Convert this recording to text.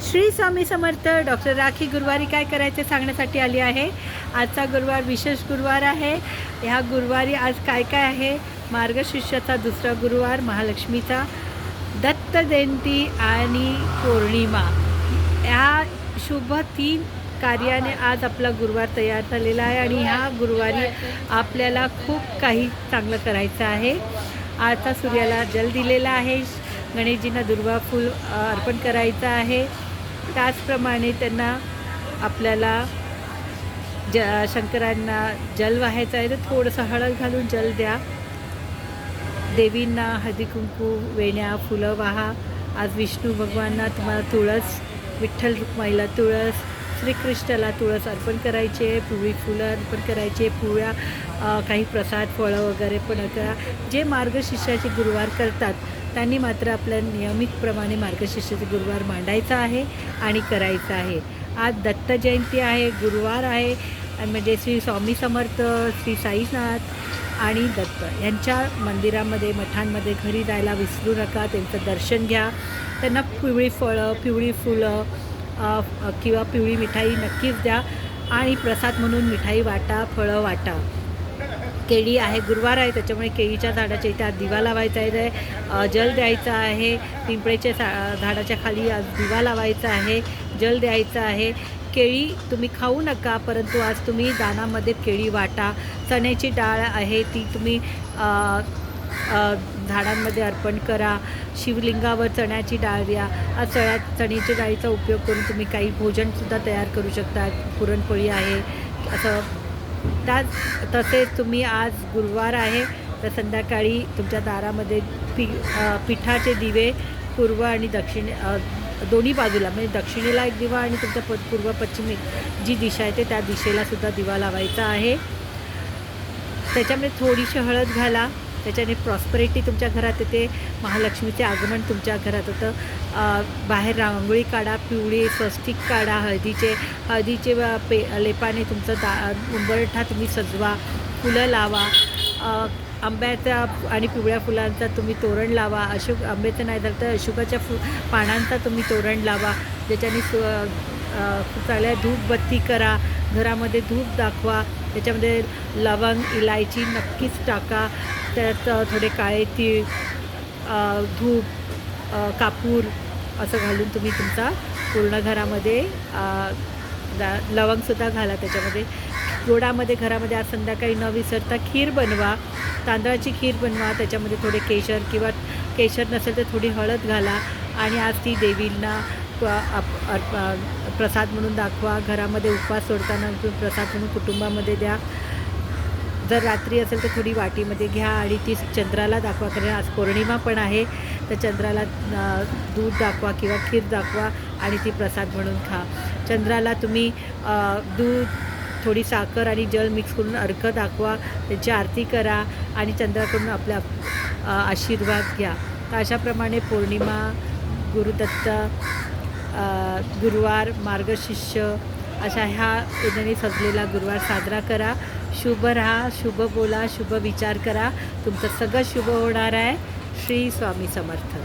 Shri Swami Samarth. Doctor rakhi गुरुवारी काय करायचे सांगण्यासाठी आली आहे. आजचा गुरुवार विशेष गुरुवार आहे. ह्या गुरुवारी आज काय काय आहे. मार्गशीर्षाचा दुसरा गुरुवार, महालक्ष्मीचा, दत्त जयंती आणि पौर्णिमा, ह्या शुभ 3 कार्याने आज आपला गुरुवार तयार झालेला आहे. आणि ह्या गुरुवारी आपल्याला खूप काही चांगलं करायचं आहे. आता सूर्याला जल दिलेला आहे, गणेशजींना दुर्वा फूल अर्पण करायचं आहे. त्याचप्रमाणे त्यांना आपल्याला शंकरांना जल वाहायचं आहे, तर थोडंसं हळद घालून जल द्या. देवींना हळदी कुंकू, वेण्या, फुलं वाहा. आज विष्णू भगवानांना तुम्हाला तुळस, विठ्ठल रुक्माईला तुळस, श्रीकृष्णाला तुळस अर्पण करायचे, पिवळी फुलं अर्पण करायचे, पिवळ्या काही प्रसाद, फळं वगैरे पण करा. जे मार्गशीर्षाचे गुरुवार करतात त्यांनी मात्र आपल्या नियमितप्रमाणे मार्गशीर्षाचे गुरुवार मांडायचा आहे आणि करायचं आहे. आज दत्त जयंती आहे, गुरुवार आहे, म्हणजे श्री स्वामी समर्थ, श्री साईनाथ आणि दत्त यांच्या मंदिरामध्ये, मठांमध्ये घरी जायला विसरू नका. त्यांचं दर्शन घ्या. त्यांना पिवळी फळं, पिवळी फुलं किंवा पिवळी मिठाई नक्कीच द्या. आणि प्रसाद म्हणून मिठाई वाटा, फळं वाटा. केळी आहे, गुरुवार आहे, त्याच्यामुळे केळीच्या झाडाच्या इथे आज दिवा लावायचा आहे, जल द्यायचं आहे. पिंपळेच्या झाडाच्या खाली आज दिवा लावायचा आहे, जल द्यायचं आहे. केळी तुम्ही खाऊ नका, परंतु आज तुम्ही दानामध्ये केळी वाटा. चण्याची डाळ आहे, ती तुम्ही झाडांमध्ये अर्पण करा. शिवलिंगावर चण्याची डाळ द्या. आज चण्याच्या डाळीचा उपयोग करून तुम्ही काही भोजनसुद्धा तयार करू शकता. पुरणपोळी आहे असं. तसेच तुम्ही आज गुरुवार आहे, तर संध्याकाळी तुमच्या दारामध्ये पिठाचे दिवे पूर्व आणि दक्षिण दोन्ही बाजूला, म्हणजे दक्षिणेला एक दिवा आणि तुमच्या पूर्व पश्चिम जी दिशा आहे त्या दिशेलासुद्धा दिवा लावायचा आहे. त्याच्यामध्ये थोडीशी हळद घाला. त्याच्याने प्रॉस्पेरिटी तुमच्या घरात येते, महालक्ष्मीचे आगमन तुमच्या घरात होतं. बाहेर रांगोळी काढा, पिवळी स्वस्तिक काढा, हळदीचे लेपाने तुमचं उंबरठा तुम्ही सजवा. फुलं लावा. आंब्याचा आणि पिवळ्या फुलांचा तुम्ही तोरण लावा. आंब्याचं नाही झालं तर अशोकाच्या पानांचा तुम्ही तोरण लावा, ज्याच्याने चांगल्या धूपबत्ती करा. घरामध्ये धूप दाखवा. त्याच्यामध्ये लवंग, इलायची नक्कीच टाका. त्यात थोडे काळे तीळ, धूप, कापूर असं घालून तुम्ही तुमचा पूर्ण घरामध्ये लवंगसुद्धा घाला. त्याच्यामध्ये गोडामध्ये घरामध्ये आज संध्याकाळी न विसरता खीर बनवा. तांदळाची खीर बनवा. त्याच्यामध्ये थोडे केशर किंवा केशर नसेल तर थोडी हळद घाला आणि आज ती देवींना प्रसाद म्हणून दाखवा. घरामध्ये उपवास सोडताना प्रसाद म्हणून कुटुंबामध्ये द्या. जर रात्री असेल तर थोडी वाटीमध्ये घ्या आणि ती चंद्राला दाखवा. कारण आज पौर्णिमा पण आहे, तर चंद्राला दूध दाखवा किंवा खीर दाखवा आणि ती प्रसाद म्हणून खा. चंद्राला तुम्ही दूध, थोडी साखर आणि जल मिक्स करून अर्घ दाखवा. त्याची आरती करा आणि चंद्राकडून आपल्या आशीर्वाद घ्या. तर अशाप्रमाणे पौर्णिमा, गुरुदत्त, गुरुवार, मार्गशीर्ष अशा ह्या पद्धतीने सजलेला गुरुवार साजरा करा. शुभ राहा, शुभ बोला, शुभ विचार करा. तुमचं सगळं शुभ होणार आहे. श्री स्वामी समर्थ.